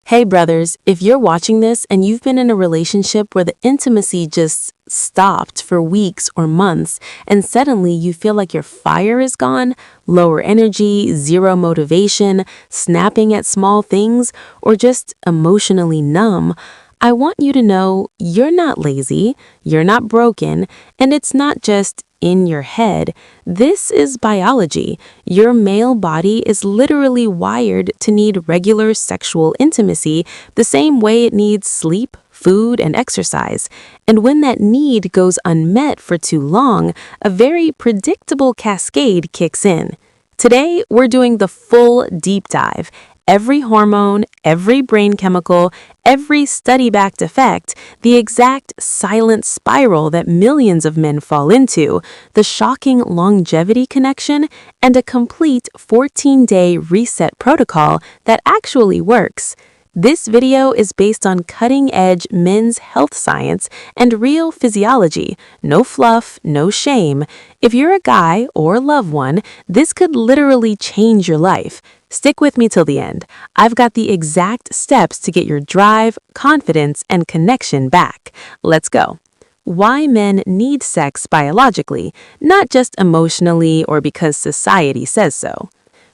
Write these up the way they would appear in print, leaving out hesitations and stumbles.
Hey brothers, if you're watching this and you've been in a relationship where the intimacy just stopped for weeks or months and suddenly you feel like your fire is gone, lower energy, zero motivation, snapping at small things, or just emotionally numb, I want you to know you're not lazy, you're not broken, and it's not just in your head. This is biology. Your male body is literally wired to need regular sexual intimacy the same way it needs sleep, food, and exercise. And when that need goes unmet for too long, a very predictable cascade kicks in. Today, we're doing the full deep dive. Every hormone, every brain chemical, every study-backed effect, the exact silent spiral that millions of men fall into, the shocking longevity connection, and a complete 14-day reset protocol that actually works. This video is based on cutting-edge men's health science and real physiology. No fluff, no shame. If you're a guy or loved one, this could literally change your life. Stick with me till the end. I've got the exact steps to get your drive, confidence, and connection back. Let's go. Why men need sex biologically, not just emotionally or because society says so.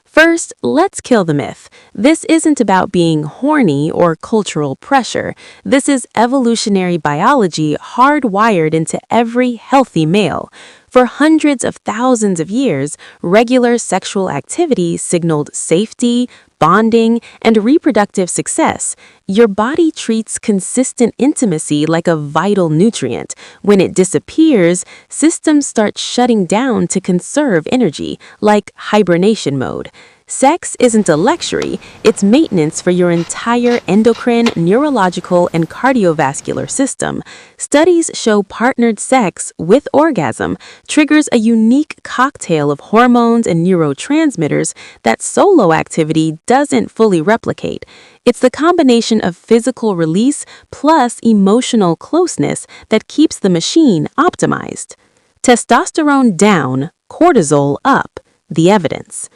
First, let's kill the myth. This isn't about being horny or cultural pressure. This is evolutionary biology hardwired into every healthy male. For hundreds of thousands of years, regular sexual activity signaled safety, bonding, and reproductive success. Your body treats consistent intimacy like a vital nutrient. When it disappears, systems start shutting down to conserve energy, like hibernation mode. Sex isn't a luxury, it's maintenance for your entire endocrine, neurological, and cardiovascular system. Studies show partnered sex with orgasm triggers a unique cocktail of hormones and neurotransmitters that solo activity doesn't fully replicate. It's the combination of physical release plus emotional closeness that keeps the machine optimized. Testosterone down, cortisol up. The evidence.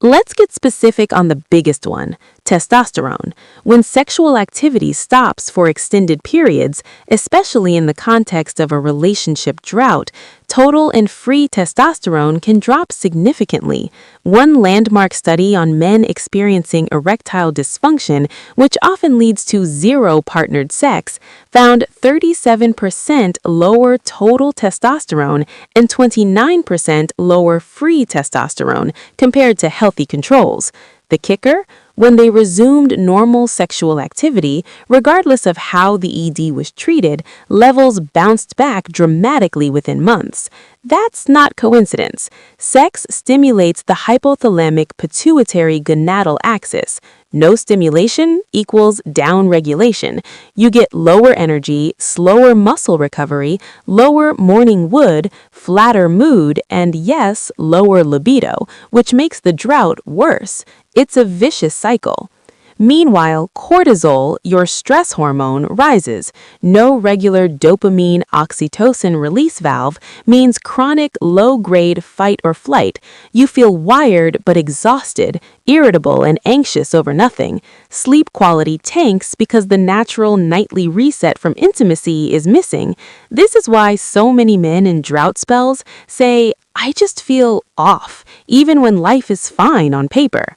Let's get specific on the biggest one, testosterone. When sexual activity stops for extended periods, especially in the context of a relationship drought, total and free testosterone can drop significantly. One landmark study on men experiencing erectile dysfunction, which often leads to zero partnered sex, found 37% lower total testosterone and 29% lower free testosterone compared to healthy controls. The kicker? When they resumed normal sexual activity, regardless of how the ED was treated, levels bounced back dramatically within months. That's not coincidence. Sex stimulates the hypothalamic pituitary gonadal axis. No stimulation equals downregulation. You get lower energy, slower muscle recovery, lower morning wood, flatter mood, and yes, lower libido, which makes the drought worse. It's a vicious cycle. Meanwhile, cortisol, your stress hormone, rises. No regular dopamine oxytocin release valve means chronic low-grade fight or flight. You feel wired but exhausted, irritable and anxious over nothing. Sleep quality tanks because the natural nightly reset from intimacy is missing. This is why so many men in drought spells say, "I just feel off," even when life is fine on paper.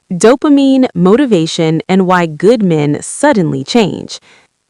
Dopamine, motivation, and why good men suddenly change.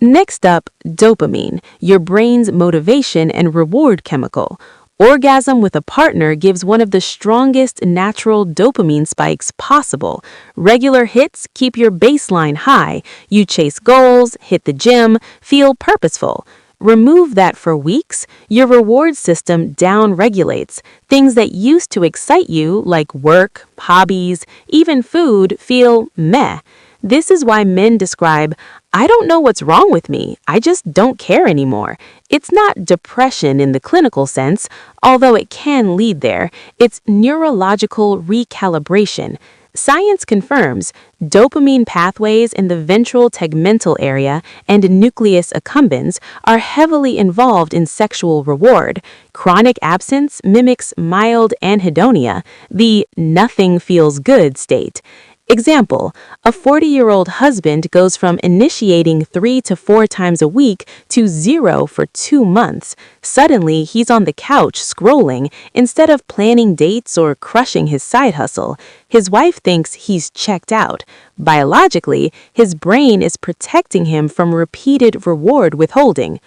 Next up, dopamine, your brain's motivation and reward chemical. Orgasm with a partner gives one of the strongest natural dopamine spikes possible. Regular hits keep your baseline high. You chase goals, hit the gym, feel purposeful. Remove that for weeks, your reward system down-regulates. Things that used to excite you, like work, hobbies, even food, feel meh. This is why men describe, "I don't know what's wrong with me, I just don't care anymore." It's not depression in the clinical sense, although it can lead there. It's neurological recalibration. Science confirms dopamine pathways in the ventral tegmental area and nucleus accumbens are heavily involved in sexual reward. Chronic absence mimics mild anhedonia, the nothing feels good state. Example, a 40-year-old husband goes from initiating 3 to 4 times a week to 0 for 2 months. Suddenly, he's on the couch scrolling instead of planning dates or crushing his side hustle. His wife thinks he's checked out. Biologically, his brain is protecting him from repeated reward withholding.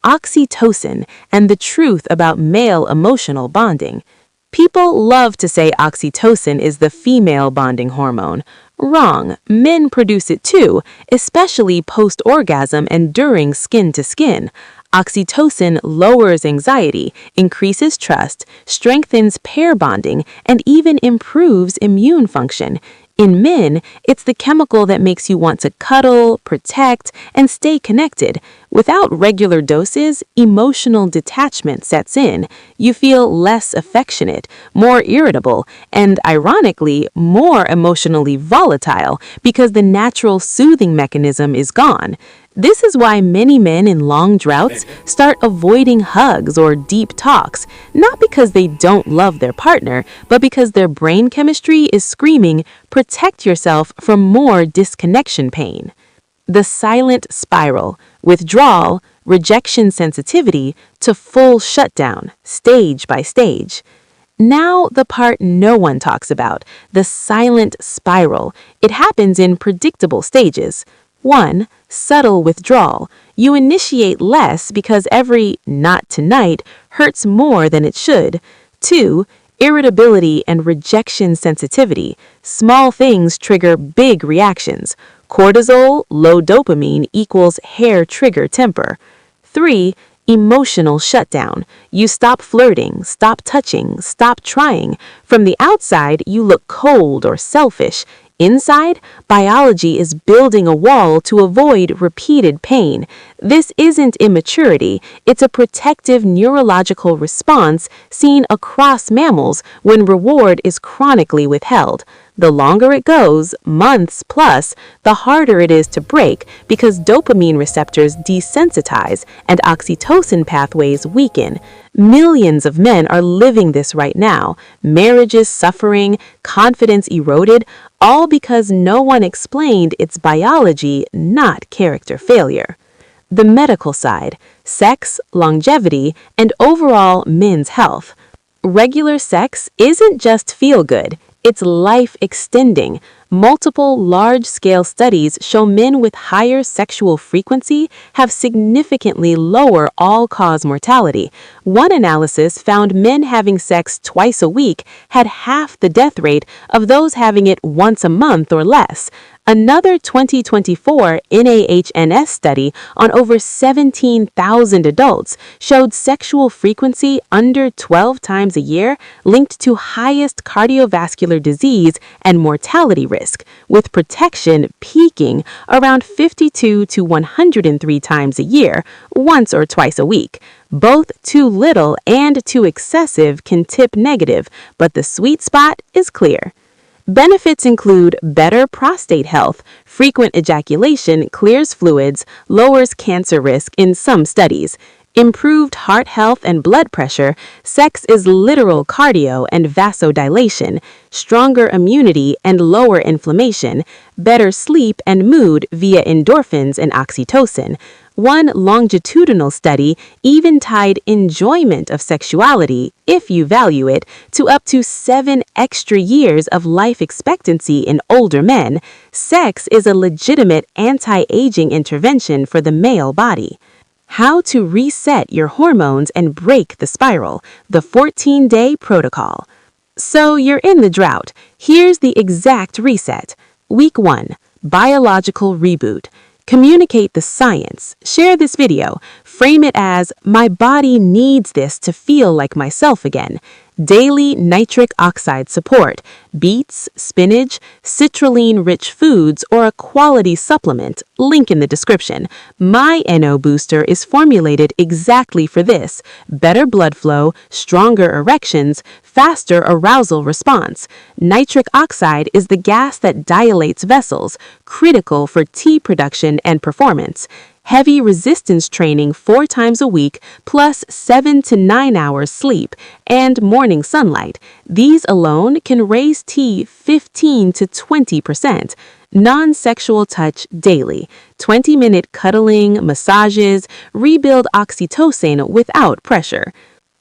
Oxytocin and the truth about male emotional bonding. People love to say oxytocin is the female bonding hormone. Wrong. Men produce it too, especially post-orgasm and during skin-to-skin. Oxytocin lowers anxiety, increases trust, strengthens pair bonding, and even improves immune function. In men, it's the chemical that makes you want to cuddle, protect, and stay connected. Without regular doses, emotional detachment sets in. You feel less affectionate, more irritable, and ironically, more emotionally volatile because the natural soothing mechanism is gone. This is why many men in long droughts start avoiding hugs or deep talks, not because they don't love their partner, but because their brain chemistry is screaming, protect yourself from more disconnection pain. The silent spiral, withdrawal, rejection sensitivity to full shutdown, stage by stage. Now the part no one talks about, the silent spiral. It happens in predictable stages. 1. Subtle withdrawal. You initiate less because every "not tonight" hurts more than it should. 2. Irritability and rejection sensitivity. Small things trigger big reactions. Cortisol, low dopamine equals hair trigger temper. 3. Emotional shutdown. You stop flirting, stop touching, stop trying. From the outside, you look cold or selfish. Inside, biology is building a wall to avoid repeated pain. This isn't immaturity, it's a protective neurological response seen across mammals when reward is chronically withheld. The longer it goes, months plus, the harder it is to break because dopamine receptors desensitize and oxytocin pathways weaken. Millions of men are living this right now. Marriages suffering, confidence eroded, all because no one explained its biology, not character failure. The medical side, sex, longevity, and overall men's health. Regular sex isn't just feel good. It's life-extending. Multiple large-scale studies show men with higher sexual frequency have significantly lower all-cause mortality. One analysis found men having sex twice a week had half the death rate of those having it once a month or less. Another 2024 NAHNS study on over 17,000 adults showed sexual frequency under 12 times a year linked to highest cardiovascular disease and mortality risk, with protection peaking around 52 to 103 times a year, once or twice a week. Both too little and too excessive can tip negative, but the sweet spot is clear. Benefits include better prostate health, frequent ejaculation clears fluids, lowers cancer risk in some studies, improved heart health and blood pressure, sex is literal cardio and vasodilation, stronger immunity and lower inflammation, better sleep and mood via endorphins and oxytocin. One longitudinal study even tied enjoyment of sexuality, if you value it, to up to 7 extra years of life expectancy in older men. Sex is a legitimate anti-aging intervention for the male body. How to reset your hormones and break the spiral, the 14-day protocol. So you're in the drought. Here's the exact reset. Week 1, biological reboot. Communicate the science. Share this video. Frame it as, my body needs this to feel like myself again. Daily nitric oxide support. Beets, spinach, citrulline-rich foods, or a quality supplement, link in the description. My NO booster is formulated exactly for this: better blood flow, stronger erections, faster arousal response. Nitric oxide is the gas that dilates vessels, critical for T production and performance. Heavy resistance training 4 times a week, plus 7 to 9 hours sleep, and morning sunlight. These alone can raise T 15 to 20%. Non-sexual touch daily. 20-minute cuddling, massages, rebuild oxytocin without pressure.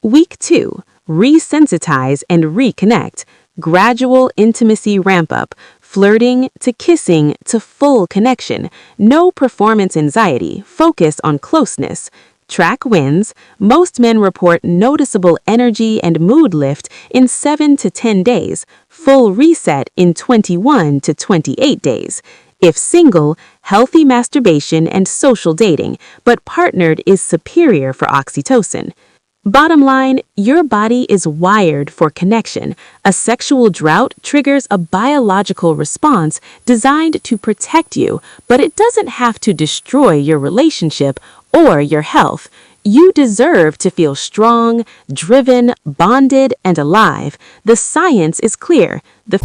Week 2. Resensitize and reconnect. Gradual intimacy ramp-up. Flirting to kissing to full connection. No performance anxiety. Focus on closeness. Track wins. Most men report noticeable energy and mood lift in 7 to 10 days. Full reset in 21 to 28 days. If single, healthy masturbation and social dating, but partnered is superior for oxytocin. Bottom line, your body is wired for connection. A sexual drought triggers a biological response designed to protect you, but it doesn't have to destroy your relationship or your health. You deserve to feel strong, driven, bonded, and alive. The science is clear. The